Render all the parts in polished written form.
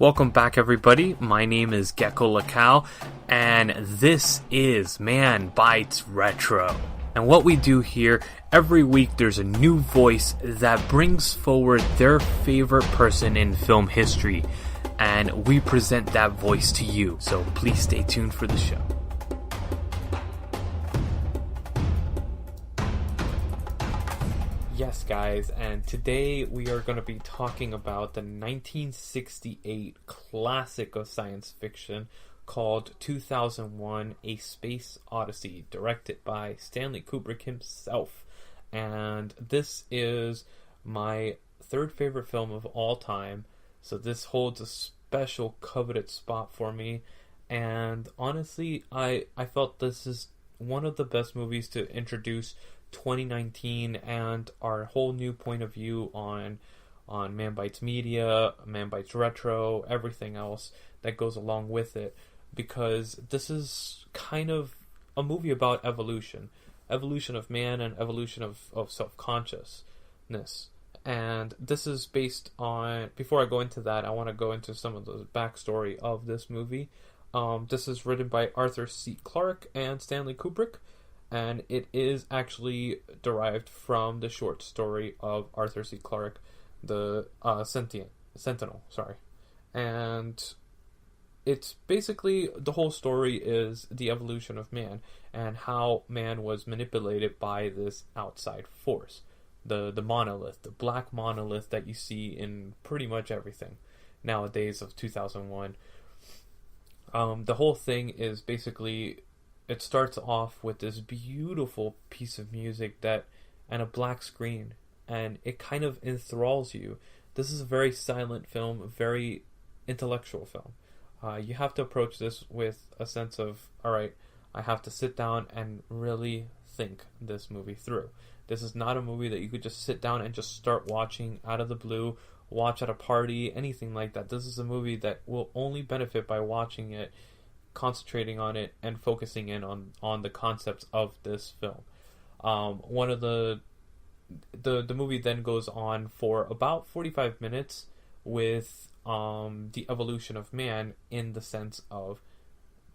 Welcome back, everybody. My name is Gecko Lacau, and this is Man Bites Retro. And what we do here, every week there's a new voice that brings forward their favorite person in film history, and we present that voice to you. So please stay tuned for the show. Yes, guys, and today we are going to be talking about the 1968 classic of science fiction called 2001: A Space Odyssey, directed by Stanley Kubrick himself. And this is my third favorite film of all time, so this holds a special coveted spot for me. And honestly, I felt this is one of the best movies to introduce 2019 and our whole new point of view on Man Bites Media, Man Bites Retro, everything else that goes along with it, because this is kind of a movie about evolution of man and evolution of self-consciousness. And this is based on, before I go into that, I want to go into some of the backstory of this movie. This is written by Arthur C. Clarke and Stanley Kubrick, and it is actually derived from the short story of Arthur C. Clarke, the Sentinel. And it's basically, the whole story is the evolution of man and how man was manipulated by this outside force, the monolith, the black monolith that you see in pretty much everything nowadays of 2001. The whole thing is basically, it starts off with this beautiful piece of music and a black screen, and it kind of enthralls you. This is a very silent film, a very intellectual film. You have to approach this with a sense of, alright, I have to sit down and really think this movie through. This is not a movie that you could just sit down and just start watching out of the blue, watch at a party, anything like that. This is a movie that will only benefit by watching it, concentrating on it, and focusing in on the concepts of this film. One of the movie then goes on for about 45 minutes with the evolution of man, in the sense of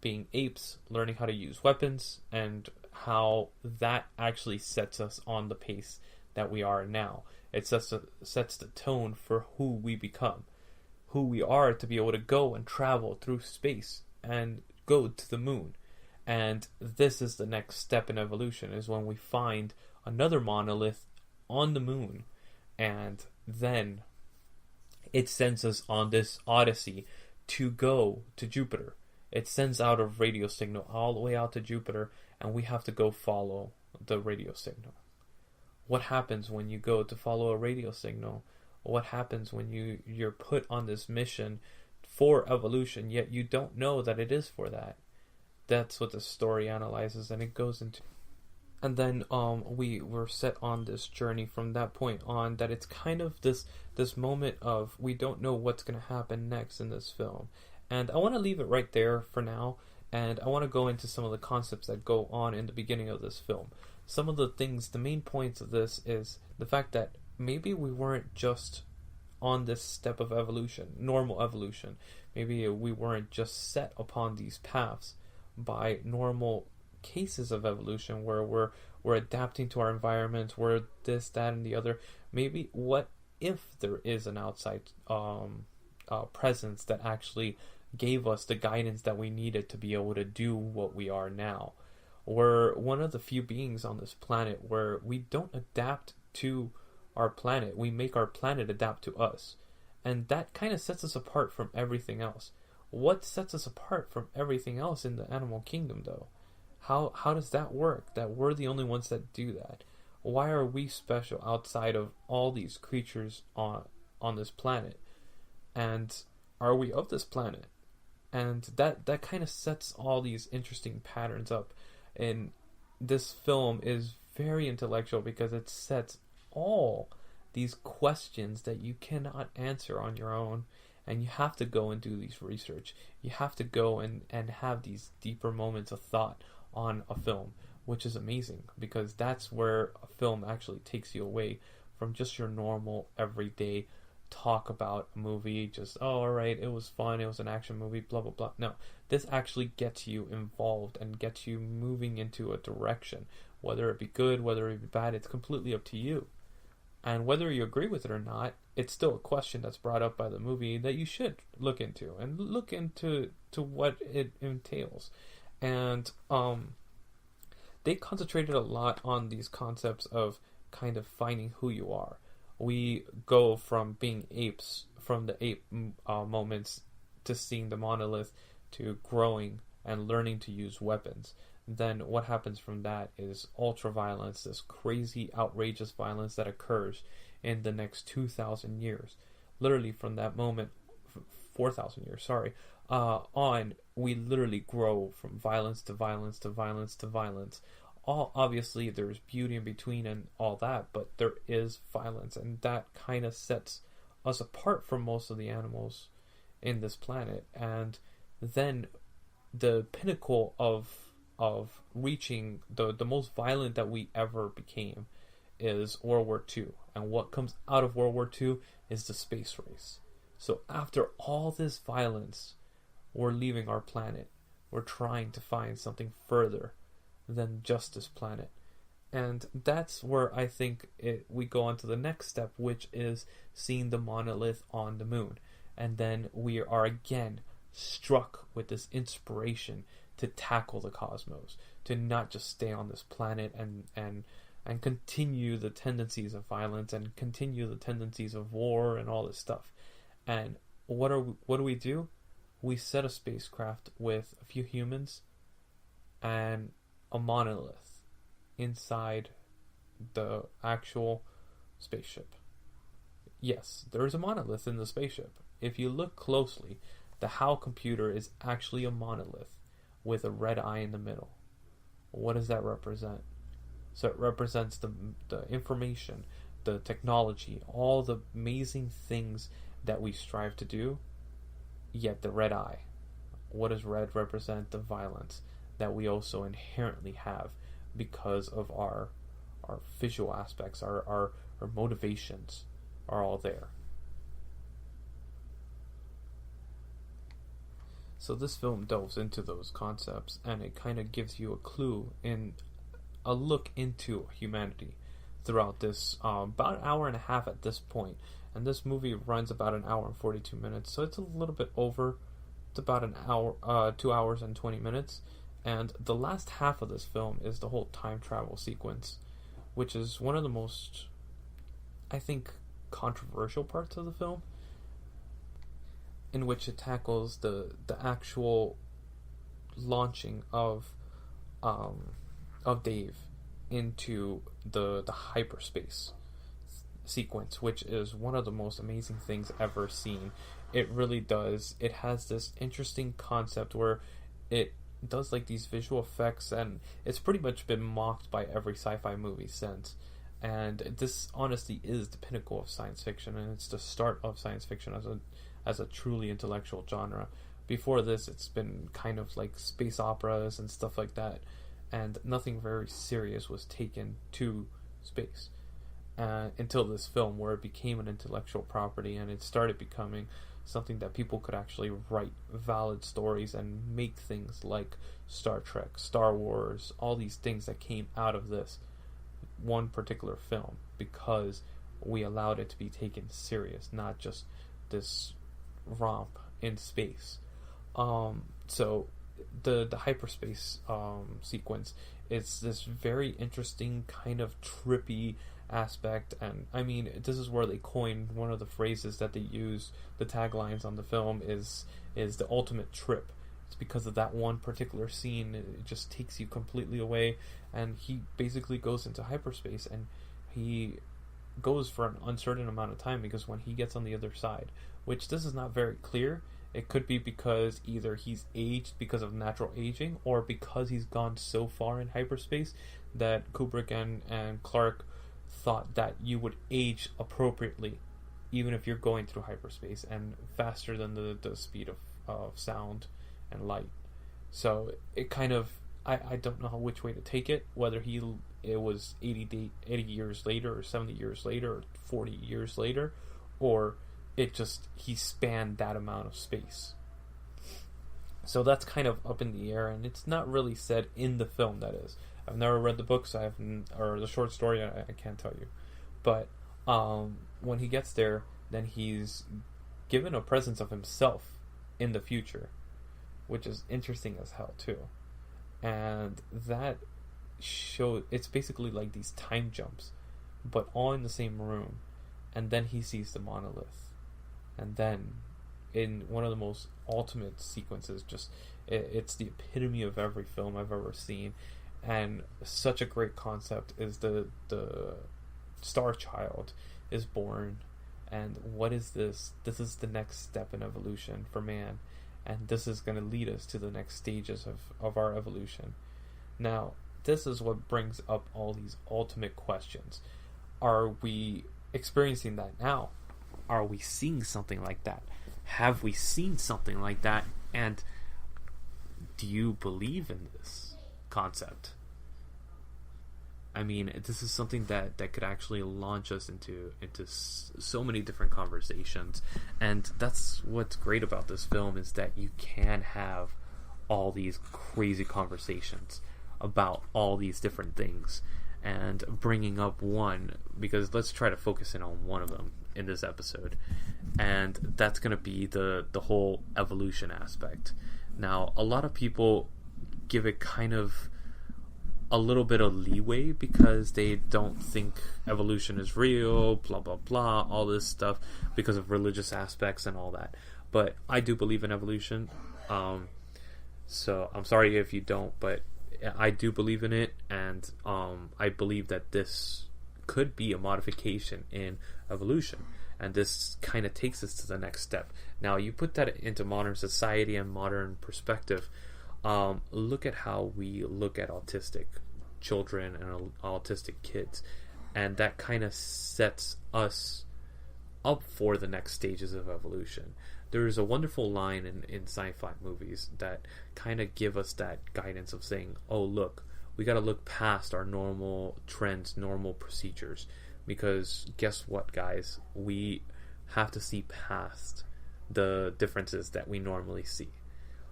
being apes, learning how to use weapons, and how that actually sets us on the pace that we are now. It sets the tone for who we become, who we are to be able to go and travel through space and go to the moon. And this is the next step in evolution, is when we find another monolith on the moon, and then it sends us on this odyssey to go to Jupiter. It sends out a radio signal all the way out to Jupiter, and we have to go follow the radio signal. What happens when you go to follow a radio signal? What happens when you're put on this mission for evolution, yet you don't know that it is for that? That's what the story analyzes, and it goes into. And then we were set on this journey from that point on, that it's kind of this moment of, we don't know what's going to happen next in this film. And I want to leave it right there for now, and I want to go into some of the concepts that go on in the beginning of this film. Some of the things, the main points of this is the fact that maybe we weren't just on this step of evolution, normal evolution. Maybe we weren't just set upon these paths by normal cases of evolution where we're adapting to our environment, we're this, that, and the other. Maybe what if there is an outside presence that actually gave us the guidance that we needed to be able to do what we are now? We're one of the few beings on this planet where we don't adapt to our planet. We make our planet adapt to us. And that kind of sets us apart from everything else. What sets us apart from everything else in the animal kingdom, though? How does that work, that we're the only ones that do that? Why are we special outside of all these creatures on this planet? And are we of this planet? And that kind of sets all these interesting patterns up. And this film is very intellectual because it sets all these questions that you cannot answer on your own, and you have to go and do these research. You have to go and have these deeper moments of thought on a film, which is amazing, because that's where a film actually takes you away from just your normal everyday talk about a movie just, oh, alright, it was fun, it was an action movie, blah blah blah. No, this actually gets you involved and gets you moving into a direction. Whether it be good, whether it be bad, it's completely up to you. And whether you agree with it or not, it's still a question that's brought up by the movie that you should look into, and look into what it entails. And they concentrated a lot on these concepts of kind of finding who you are. We go from being apes, from the ape moments, to seeing the monolith, to growing and learning to use weapons. Then what happens from that is ultra-violence, this crazy, outrageous violence that occurs in the next 2,000 years. Literally from that moment, 4,000 years, on, we literally grow from violence to violence to violence to violence. Obviously, there's beauty in between and all that, but there is violence, and that kind of sets us apart from most of the animals in this planet. And then the pinnacle of reaching the most violent that we ever became is World War II. And what comes out of World War II is the space race. So after all this violence, we're leaving our planet. We're trying to find something further than just this planet. And that's where I think we go on to the next step, which is seeing the monolith on the moon. And then we are again struck with this inspiration to tackle the cosmos, to not just stay on this planet and continue the tendencies of violence and continue the tendencies of war and all this stuff. And what do we do? We set a spacecraft with a few humans and a monolith inside the actual spaceship. Yes, there is a monolith in the spaceship. If you look closely, the HAL computer is actually a monolith with a red eye in the middle. What does that represent? So it represents the information, the technology, all the amazing things that we strive to do, yet the red eye. What does red represent? The violence that we also inherently have because of our visual aspects, our motivations are all there. So this film delves into those concepts, and it kind of gives you a clue in a look into humanity throughout this about an hour and a half at this point. And this movie runs about an hour and 42 minutes, so it's a little bit over. It's about an hour, 2 hours and 20 minutes. And the last half of this film is the whole time travel sequence, which is one of the most, I think, controversial parts of the film, in which it tackles the actual launching of Dave into the hyperspace sequence, which is one of the most amazing things ever seen. It really does. It has this interesting concept where it does like these visual effects, and it's pretty much been mocked by every sci-fi movie since. And this honestly is the pinnacle of science fiction, and it's the start of science fiction as a truly intellectual genre. Before this, it's been kind of like space operas and stuff like that, and nothing very serious was taken to space until this film, where it became an intellectual property, and it started becoming something that people could actually write valid stories and make things like Star Trek, Star Wars, all these things that came out of this one particular film, because we allowed it to be taken serious, not just this romp in space. So the hyperspace sequence, it's this very interesting kind of trippy aspect, and I mean, this is where they coined one of the phrases that they use, the taglines on the film is the ultimate trip. It's because of that one particular scene. It just takes you completely away, and he basically goes into hyperspace, and he goes for an uncertain amount of time, because when he gets on the other side, which this is not very clear, it could be because either he's aged because of natural aging, or because he's gone so far in hyperspace that Kubrick and Clark thought that you would age appropriately even if you're going through hyperspace and faster than the speed of sound and light. So it kind of, I don't know which way to take it, whether it was 80 years later, or 70 years later, or 40 years later, or he spanned that amount of space. So that's kind of up in the air, and it's not really said in the film, that is. I've never read the books, or the short story, I can't tell you. But when he gets there, then he's given a presence of himself in the future, which is interesting as hell, too. And that it's basically like these time jumps, but all in the same room. And then he sees the monolith. And then, in one of the most ultimate sequences, it's the epitome of every film I've ever seen, and such a great concept is the Star Child is born, and what is this? This is the next step in evolution for man, and this is going to lead us to the next stages of our evolution. Now, this is what brings up all these ultimate questions. Are we experiencing that now? Are we seeing something like that? Have we seen something like that? And do you believe in this concept? I mean, this is something that could actually launch us into so many different conversations. And that's what's great about this film, is that you can have all these crazy conversations about all these different things. And bringing up one, because let's try to focus in on one of them in this episode, and that's going to be the whole evolution aspect. Now, a lot of people give it kind of a little bit of leeway because they don't think evolution is real, blah blah blah, all this stuff, because of religious aspects and all that. But I do believe in evolution, so I'm sorry if you don't, but I do believe in it, and I believe that this could be a modification in evolution, and this kind of takes us to the next step. Now, you put that into modern society and modern perspective. Look at how we look at autistic children and autistic kids, and that kind of sets us up for the next stages of evolution. There's a wonderful line in sci-fi movies that kind of give us that guidance of saying, oh, look, we got to look past our normal trends, normal procedures, because guess what, guys? We have to see past the differences that we normally see.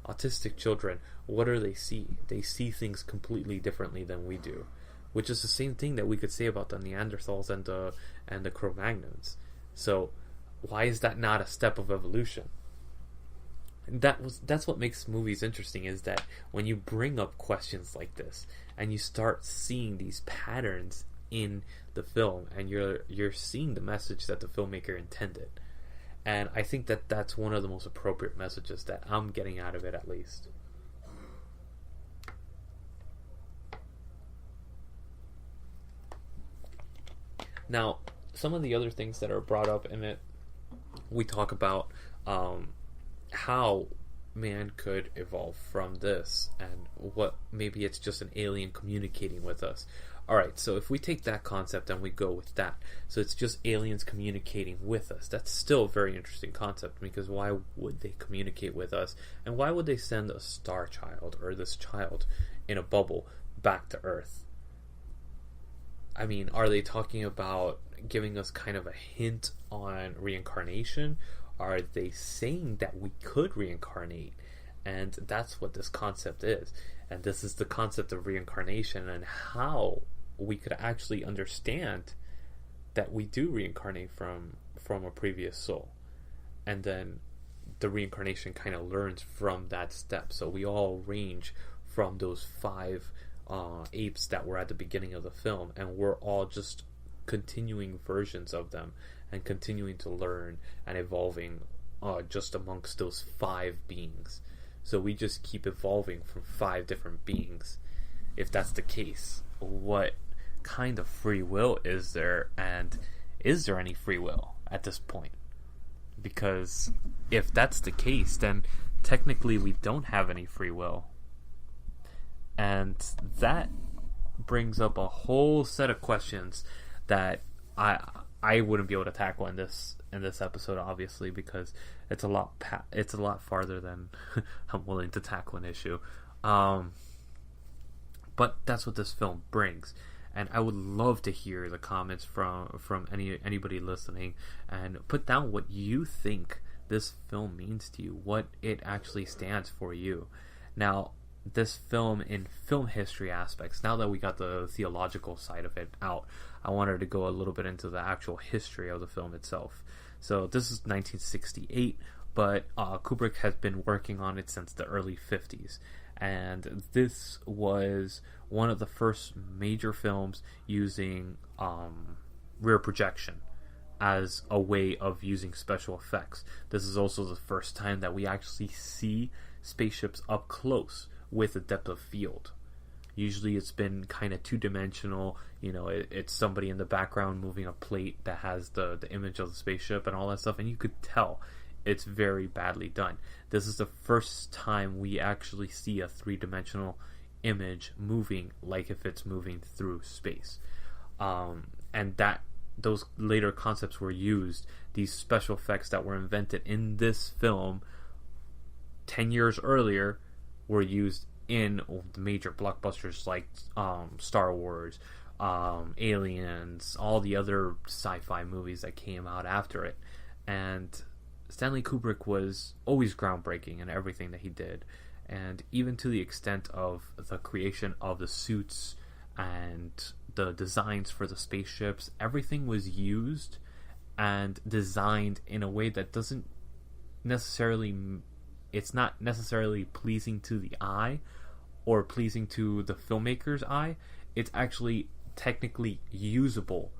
Autistic children, what do they see? They see things completely differently than we do, which is the same thing that we could say about the Neanderthals and the Cro-Magnons. So why is that not a step of evolution? And that's what makes movies interesting, is that when you bring up questions like this and you start seeing these patterns in the film, and you're seeing the message that the filmmaker intended. And I think that that's one of the most appropriate messages that I'm getting out of it, at least. Now, some of the other things that are brought up in it, we talk about how man could evolve from this, and what maybe it's just an alien communicating with us. Alright, so if we take that concept and we go with that, so it's just aliens communicating with us, that's still a very interesting concept, because why would they communicate with us, and why would they send a star child, or this child in a bubble, back to Earth? I mean, are they talking about giving us kind of a hint on reincarnation? Are they saying that we could reincarnate? And that's what this concept is. And this is the concept of reincarnation, and how we could actually understand that we do reincarnate from a previous soul. And then the reincarnation kind of learns from that step. So we all range from those 5 apes that were at the beginning of the film, and we're all just continuing versions of them, and continuing to learn and evolving just amongst those 5 beings. So we just keep evolving from 5 different beings. If that's the case, what kind of free will is there? And is there any free will at this point? Because if that's the case, then technically we don't have any free will. And that brings up a whole set of questions that I wouldn't be able to tackle in this episode, obviously, because it's a lot farther than I'm willing to tackle an issue. But that's what this film brings, And I would love to hear the comments from anybody listening, and put down what you think this film means to you, what it actually stands for you. Now, this film, in film history aspects, now that we got the theological side of it out, I wanted to go a little bit into the actual history of the film itself. So this is 1968, but Kubrick has been working on it since the early 50s. And this was one of the first major films using rear projection as a way of using special effects. This is also the first time that we actually see spaceships up close with a depth of field. Usually it's been kind of two-dimensional. It's somebody in the background moving a plate that has the image of the spaceship and all that stuff, and you could tell it's very badly done. This is the first time we actually see a three-dimensional image moving like if it's moving through space. And that those later concepts were used, these special effects that were invented in this film 10 years earlier were used in the major blockbusters like Star Wars, Aliens, all the other sci-fi movies that came out after it. And Stanley Kubrick was always groundbreaking in everything that he did, and even to the extent of the creation of the suits and the designs for the spaceships, everything was used and designed in a way that doesn't necessarily, it's not necessarily pleasing to the eye or pleasing to the filmmaker's eye. It's actually technically usable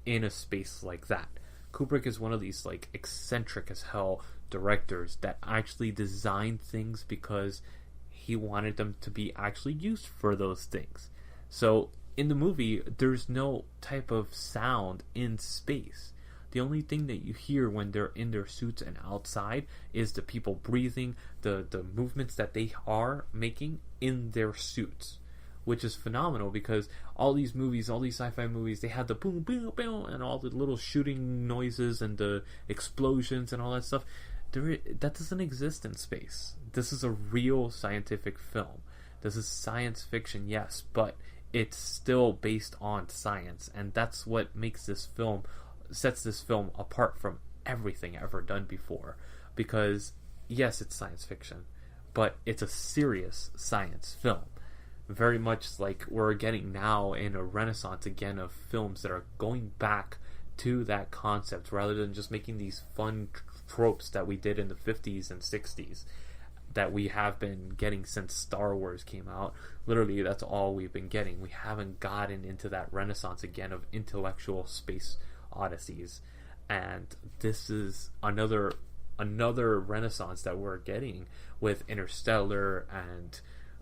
in a space like that. Kubrick is one of these eccentric as hell directors that actually designed things because he wanted them to be actually used for those things. So in the movie, there's no type of sound in space. The only thing that you hear when they're in their suits and outside is the people breathing, the movements that they are making in their suits, which is phenomenal because all these movies, all these sci-fi movies, they have the boom, boom, boom, and all the little shooting noises and the explosions and all that stuff. That doesn't exist in space. This is a real scientific film. This is science fiction, yes, but it's still based on science, and that's what sets this film apart from everything ever done before. Because yes, it's science fiction, but it's a serious science film. Very much like we're getting now in a renaissance again of films that are going back to that concept rather than just making these fun tropes that we did in the 50s and 60s that we have been getting since Star Wars came out. Literally, that's all we've been getting. We haven't gotten into that renaissance again of intellectual space odysseys, and this is another renaissance that we're getting with Interstellar and,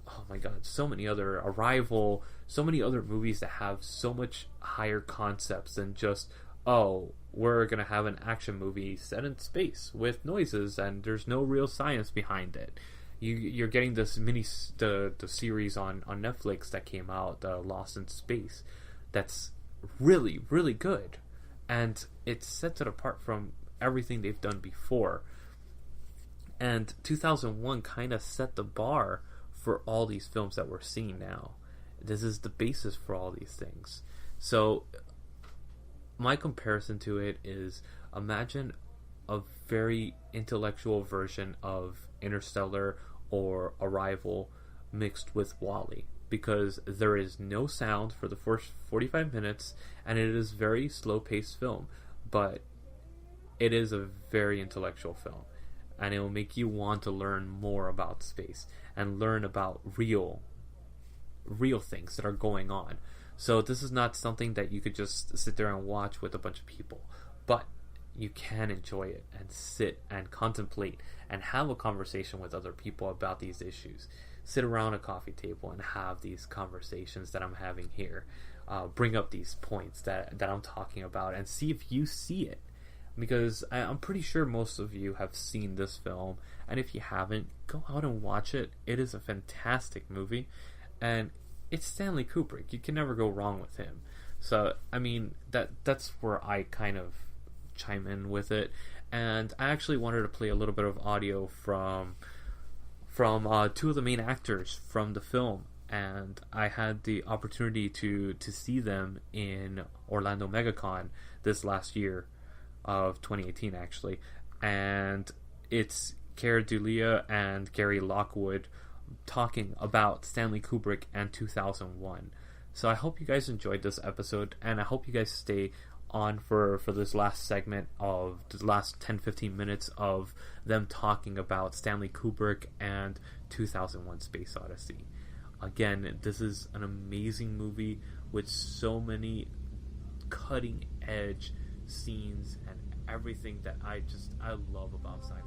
oh my god, so many other, Arrival, so many other movies that have so much higher concepts than just, oh, we're gonna have an action movie set in space with noises and there's no real science behind it. You're getting this the series on Netflix that came out, Lost in Space, that's really, really good, and it sets it apart from everything they've done before. And 2001 kind of set the bar for all these films that we're seeing now. This is the basis for all these things. So my comparison to it is, imagine a very intellectual version of Interstellar or Arrival mixed with WALL-E, because there is no sound for the first 45 minutes and it is very slow-paced film, but it is a very intellectual film, and it will make you want to learn more about space and learn about real things that are going on. So this is not something that you could just sit there and watch with a bunch of people, but you can enjoy it and sit and contemplate and have a conversation with other people about these issues. Sit around a coffee table and have these conversations that I'm having here. Bring up these points that I'm talking about and see if you see it. Because I'm pretty sure most of you have seen this film, and if you haven't, go out and watch it. It is a fantastic movie, and it's Stanley Kubrick. You can never go wrong with him. So, I mean, that's where I kind of chime in with it. And I actually wanted to play a little bit of audio from two of the main actors from the film. and I had the opportunity to see them in Orlando MegaCon this last year of 2018, actually. And it's Cara Dulia and Gary Lockwood talking about Stanley Kubrick and 2001. So I hope you guys enjoyed this episode, and I hope you guys stay on for this last segment of the last 10-15 minutes of them talking about Stanley Kubrick and 2001 Space Odyssey. Again, this is an amazing movie with so many cutting edge scenes and everything that I love about sci-fi.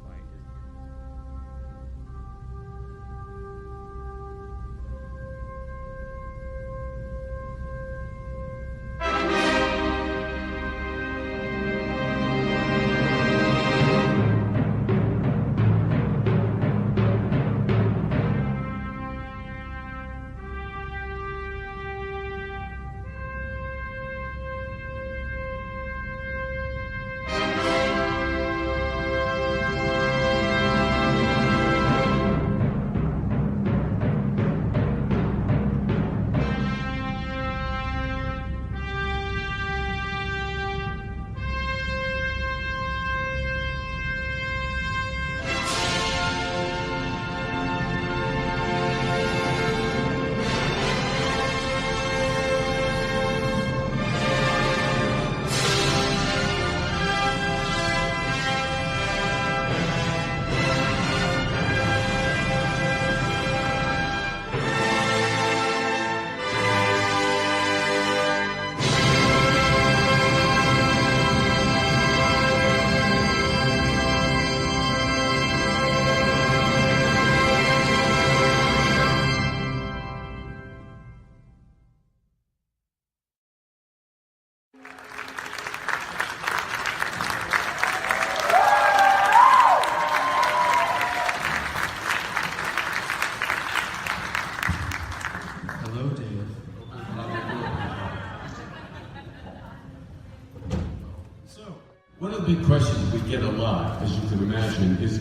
One of the big questions we get a lot, as you can imagine, is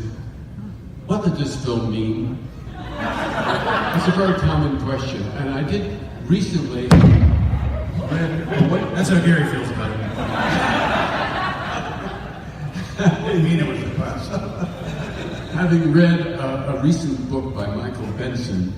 what did this film mean? It's a very common question, and I did recently read... That's how Gary feels about it. I didn't mean it was the class. Having read a recent book by Michael Benson,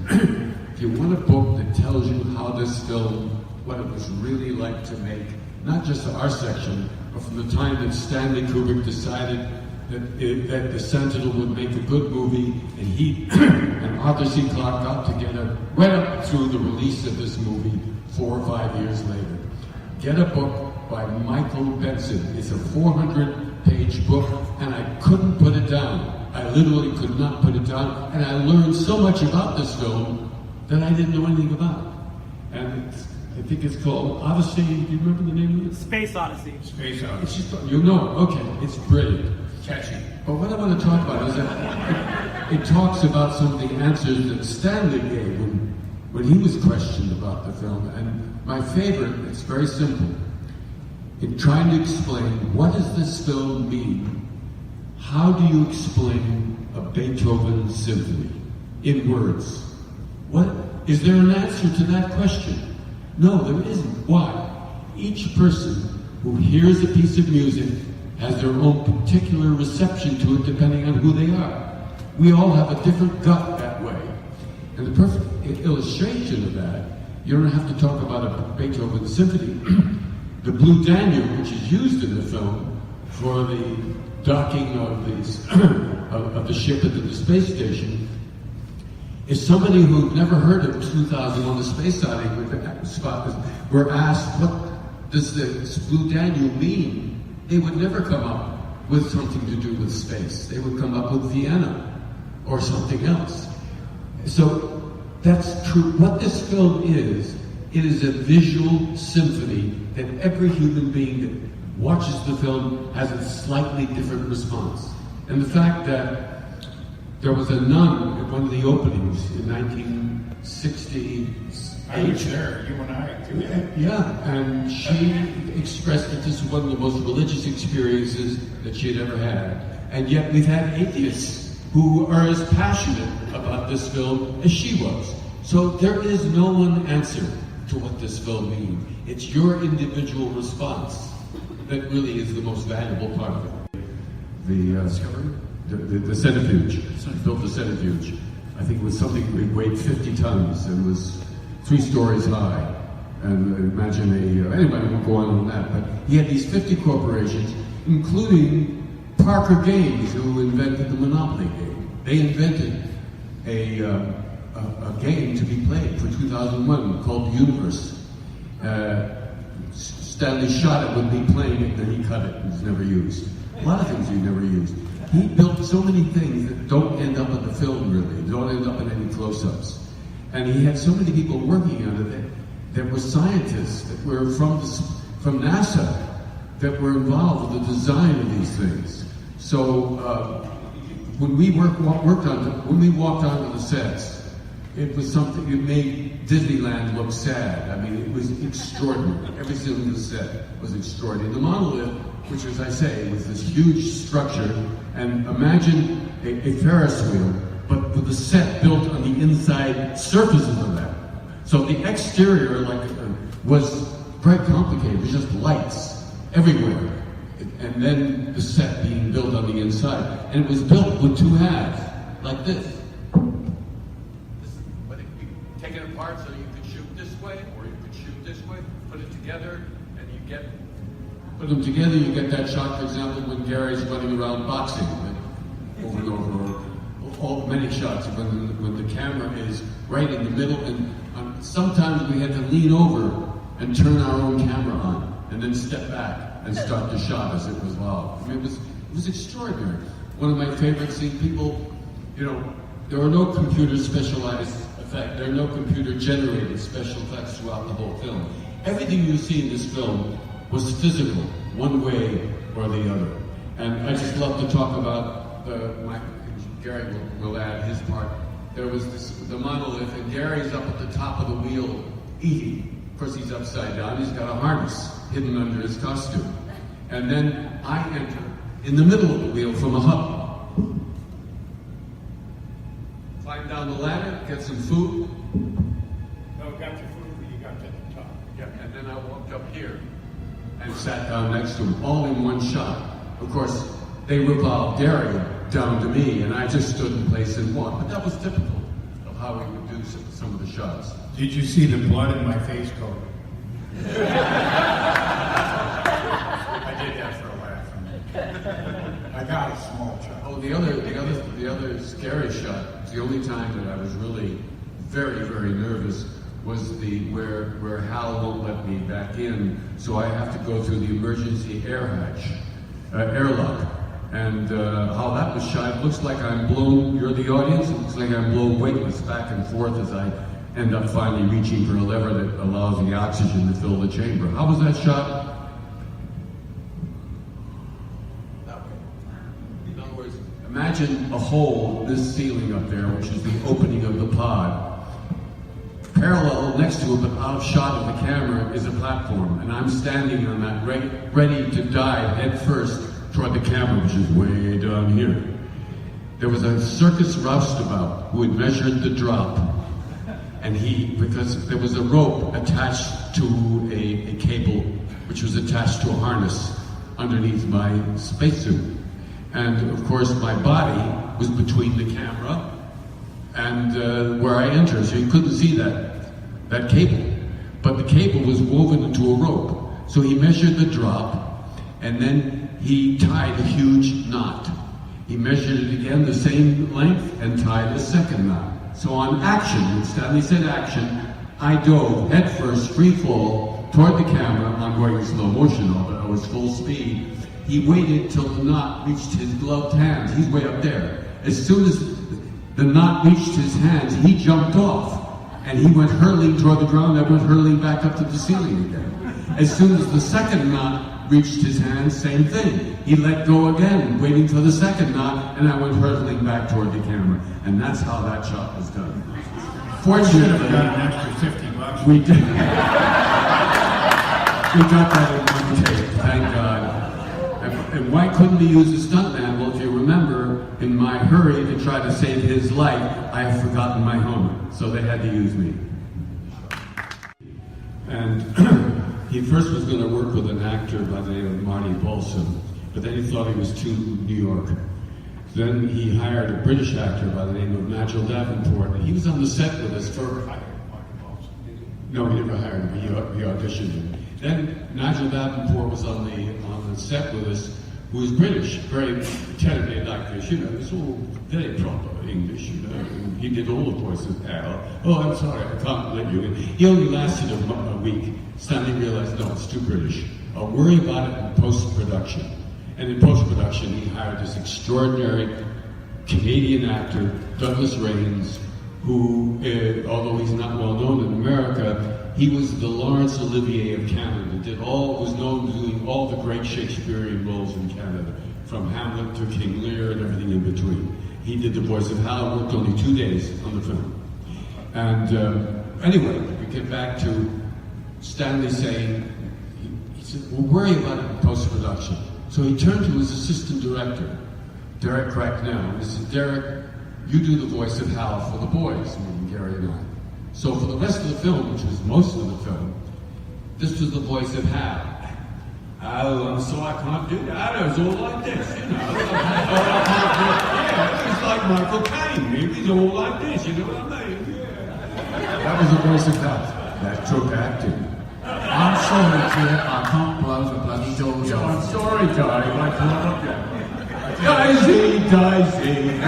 if you want a book that tells you how this film, what it was really like to make, not just our section, but from the time that Stanley Kubrick decided that the Sentinel would make a good movie, and he and Arthur C. Clarke got together right up through the release of this movie 4 or 5 years later. Get a book by Michael Benson. It's a 400-page book, and I couldn't put it down. I literally could not put it down, and I learned so much about this film that I didn't know anything about. And I think it's called Odyssey. Do you remember the name of it? Space Odyssey. Space Odyssey. You know, okay, it's brilliant. Catchy. But what I want to talk about is that it talks about some of the answers that Stanley gave when he was questioned about the film. And my favorite, it's very simple. In trying to explain what does this film mean, how do you explain a Beethoven symphony in words? What is there an answer to that question? No, there isn't. Why? Each person who hears a piece of music has their own particular reception to it depending on who they are. We all have a different gut that way. And the perfect illustration of that, you don't have to talk about a Beethoven symphony. The Blue Danube, which is used in the film for the docking of the ship into the space station, is somebody who'd never heard of 2001: A Space Odyssey were asked, what does the Blue Danube mean? They would never come up with something to do with space. They would come up with Vienna or something else. So that's true. What this film is, it is a visual symphony that every human being that watches the film has a slightly different response. And the fact that there was a nun at one of the openings in 1968. I was there, you and I, too. Yeah, and she expressed that this was one of the most religious experiences that she had ever had. And yet we've had atheists who are as passionate about this film as she was. So there is no one answer to what this film means. It's your individual response that really is the most valuable part of it. The centrifuge. Built the centrifuge. I think it was something that weighed 50 tons and was 3 stories high. And imagine anybody would go on that. But he had these 50 corporations, including Parker Games, who invented the Monopoly game. They invented a game to be played for 2001 called The Universe. Stanley shot it with me playing it, then he cut it. It was never used. A lot of things he never used. He built so many things that don't end up in the film, really. Don't end up in any close-ups. And he had so many people working on it that were scientists that were from NASA that were involved with the design of these things. So when we walked onto the sets, it was something that made Disneyland look sad. I mean, it was extraordinary. Every single set was extraordinary. The monolith, which, as I say, was this huge structure, and imagine a Ferris wheel, but with the set built on the inside surfaces of that. So the exterior, was very complicated. It was just lights everywhere, and then the set being built on the inside, and it was built with 2 halves, like this. But it could be taken apart so you could shoot this way, or you could shoot this way. Put it together, and put them together. You get that shot, for example, when Gary's running around boxing, over and over. Many shots when the camera is right in the middle, and sometimes we had to lean over and turn our own camera on, and then step back and start the shot as it was live. I mean, it was extraordinary. One of my favorite scenes. People, there are no computer specialized effects. There are no computer generated special effects throughout the whole film. Everything you see in this film was physical, one way or the other. And I just love to talk about Gary will add his part. There was the monolith, and Gary's up at the top of the wheel eating. Of course, he's upside down. He's got a harness hidden under his costume. And then I enter in the middle of the wheel from a hub. Climb down the ladder, get some food. No, got your food, but you got to the top. Yeah, and then I walked up here and sat down next to him, all in one shot. Of course, they revolved Gary down to me, and I just stood in place and walked. But that was typical of how we would do some of the shots. Did you see the blood in my face coat? I did that for a laugh. I got a small shot. Oh, the other scary shot, the only time that I was really very, very nervous was where Hal won't let me back in, so I have to go through the emergency airlock. And how that was shot, it looks like I'm blown, you're the audience, it looks like I'm blown weightless back and forth as I end up finally reaching for a lever that allows the oxygen to fill the chamber. How was that shot? That way. In other words, imagine a hole, this ceiling up there, which is the opening of the pod. Parallel next to it, but out of shot of the camera, is a platform, and I'm standing on that, ready to dive head first toward the camera, which is way down here. There was a circus roustabout who had measured the drop, and because there was a rope attached to a cable, which was attached to a harness underneath my spacesuit. And of course, my body was between the camera and where I entered, so you couldn't see that cable. But the cable was woven into a rope. So he measured the drop, and then he tied a huge knot. He measured it again, the same length, and tied a second knot. So on action, when Stanley said action, I dove headfirst, free fall, toward the camera. I'm going in slow motion, although I was full speed. He waited till the knot reached his gloved hands. He's way up there. As soon as the knot reached his hands, he jumped off, and he went hurling toward the ground. I went hurling back up to the ceiling again. As soon as the second knot reached his hands, same thing. He let go again, waiting for the second knot, and I went hurtling back toward the camera. And that's how that shot was done. Fortunately, got an extra $50. we did. We got that in one take, thank God. And why couldn't we use a stuntman? Well, if you remember, in my hurry to try to save his life, I have forgotten my helmet, so they had to use me. And he first was going to work with an actor by the name of Marty Paulson, but then he thought he was too New York. Then he hired a British actor by the name of Nigel Davenport. He was on the set with us for... No, he never hired him. He auditioned him. Then Nigel Davenport was on the set with us, who was British, very tailor-made like this, you know. It was all very proper English, you know. And he did all the voices. Al, oh, I'm sorry, I can't let you in. He only lasted a week. Stanley realized, no, it's too British. I'll worry about it in post-production. And in post-production, he hired this extraordinary Canadian actor, Douglas Rains, who, although he's not well known in America, he was the Laurence Olivier of Canada. Was known for doing all the great Shakespearean roles in Canada, from Hamlet to King Lear and everything in between. He did the voice of Hal. Worked only 2 days on the film. And anyway, we get back to Stanley saying, he said, we'll worry about it in post-production. So he turned to his assistant director, Derek Cracknell, and he said, Derek, you do the voice of Hal for the boys, meaning Gary and I. So for the rest of the film, which was most of the film, this was the voice of Hal. Oh, I'm sorry, I can't do that. It was all like this, you know. Yeah, it was like Michael Caine. It was all like this, you know what I mean? Yeah. That was the voice of God. That took acting. I'm sorry, kid. I can't blow the bloody doors Yeah, off. I'm sorry, darling. I can't help you. Daisy. I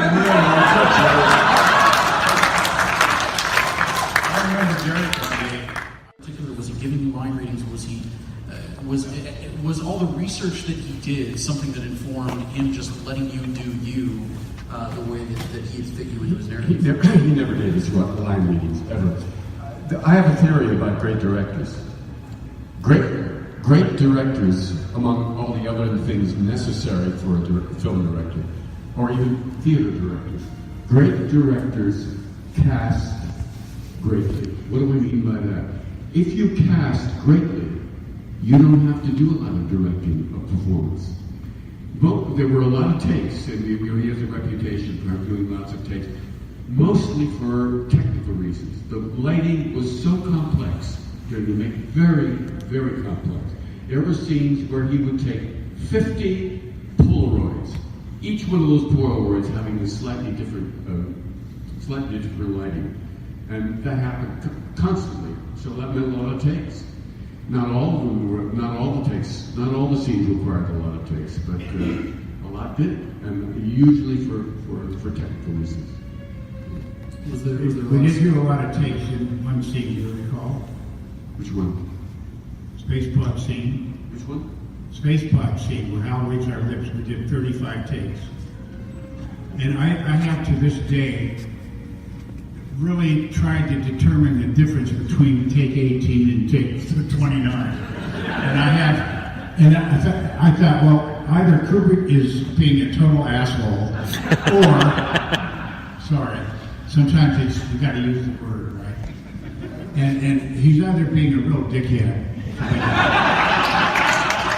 remember Jerry in particular, was he giving you line readings, or was he was all the research that he did something that informed him just letting you do you the way that he had fit you into his narrative? He never did his line readings, ever. I have a theory about great directors. Great directors, among all the other things necessary for a film director, or even theater directors, great directors cast greatly. What do I mean by that? If you cast greatly, you don't have to do a lot of directing of performance. But there were a lot of takes, and he has a reputation for doing lots of takes, mostly for technical reasons. The lighting was so complex during the make, very, very complex. There were scenes where he would take 50 Polaroids, each one of those Polaroids having a slightly different lighting, and that happened constantly. So that meant a lot of takes. Not all of them were, not all the takes, not all the scenes required a lot of takes, but a lot did, and usually for technical reasons. We did do a lot of takes in one scene, do you recall? Which one? Space pod scene. Which one? Space pod scene where Hal reads our lips. We did 35 takes. And I have to this day really tried to determine the difference between take 18 and take 29. And I thought, well, either Kubrick is being a total asshole, or, sorry, sometimes you got to use the word, right? And he's either being a real dickhead.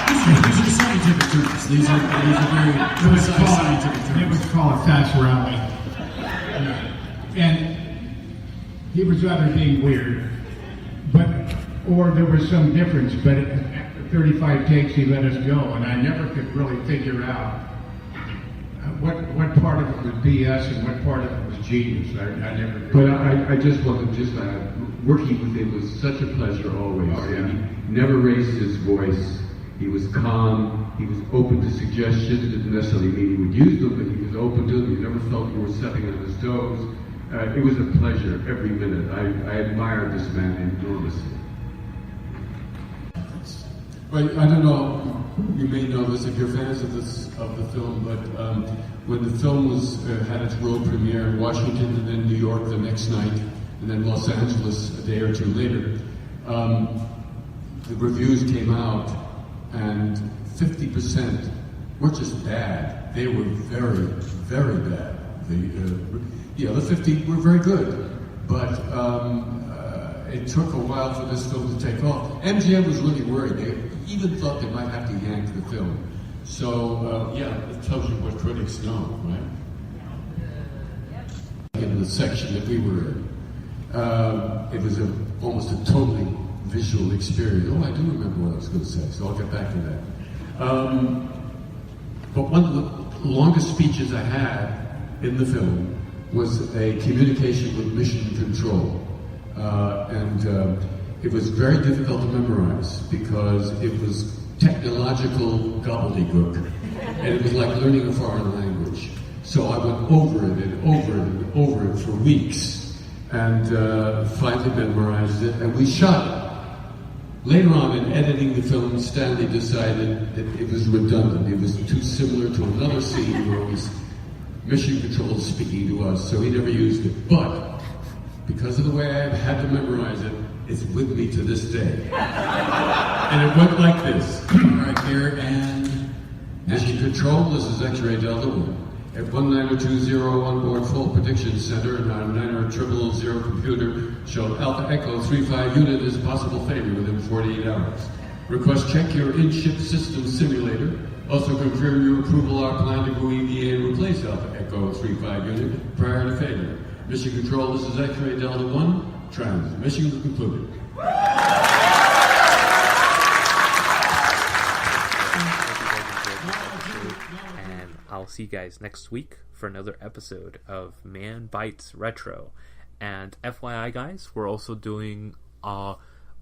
These are scientific terms. These are very precise scientific terms. They would call it fast rally. And he was either being weird, or there was some difference, but after 35 takes he let us go, and I never could really figure out what part of it was BS and what part of it was genius. I never did. But I just wanted to just working with him was such a pleasure always. Oh, yeah. He never raised his voice. He was calm. He was open to suggestions. Didn't necessarily mean he would use them, but he was open to them. You never felt you were stepping on his toes. It was a pleasure every minute. I admired this man enormously. Well, I don't know. You may know this if you're fans of the film, but when the film had its world premiere in Washington and then New York the next night, and then Los Angeles a day or two later, the reviews came out, and 50% were just bad. They were very, very bad. The other 50 were very good, but it took a while for this film to take off. MGM was really worried. They even thought they might have to yank the film. So, yeah, it tells you what critics know, right? in the section that we were in. It was almost a totally visual experience. Oh, I do remember what I was going to say, so I'll get back to that. But one of the longest speeches I had in the film was a communication with Mission Control. It was very difficult to memorize because it was technological gobbledygook, and it was like learning a foreign language. So I went over it and over it and over it for weeks, and finally memorized it, and we shot it. Later on, in editing the film, Stanley decided that it was redundant. It was too similar to another scene where it was Mission Control speaking to us, so he never used it. But because of the way I've had to memorize it, it's with me to this day. And it went like this. Right here, and Mission Control, this is X-Ray Delta 1. At 19020 on board full prediction center, and our 90000 computer showed Alpha Echo 35 unit as possible failure within 48 hours. Request check your in-ship system simulator. Also confirm your approval our plan to go EVA and replace Alpha Echo 35 unit prior to failure. Mission Control, this is X-Ray Delta 1. Transmission concluded. And I'll see you guys next week for another episode of Man Bites Retro. And FYI, guys, we're also doing a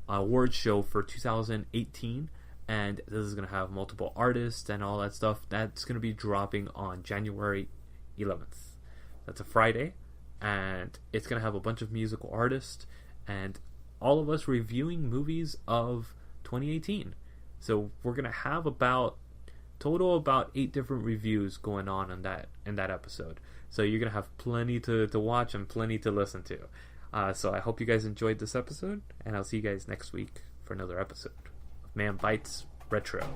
award show for 2018, and this is going to have multiple artists and all that stuff. That's going to be dropping on January 11th. That's a Friday, and it's going to have a bunch of musical artists and all of us reviewing movies of 2018. So we're going to have about 8 different reviews going on in that episode. So you're going to have plenty to watch and plenty to listen to. So I hope you guys enjoyed this episode, and I'll see you guys next week for another episode of Man Bites Retro.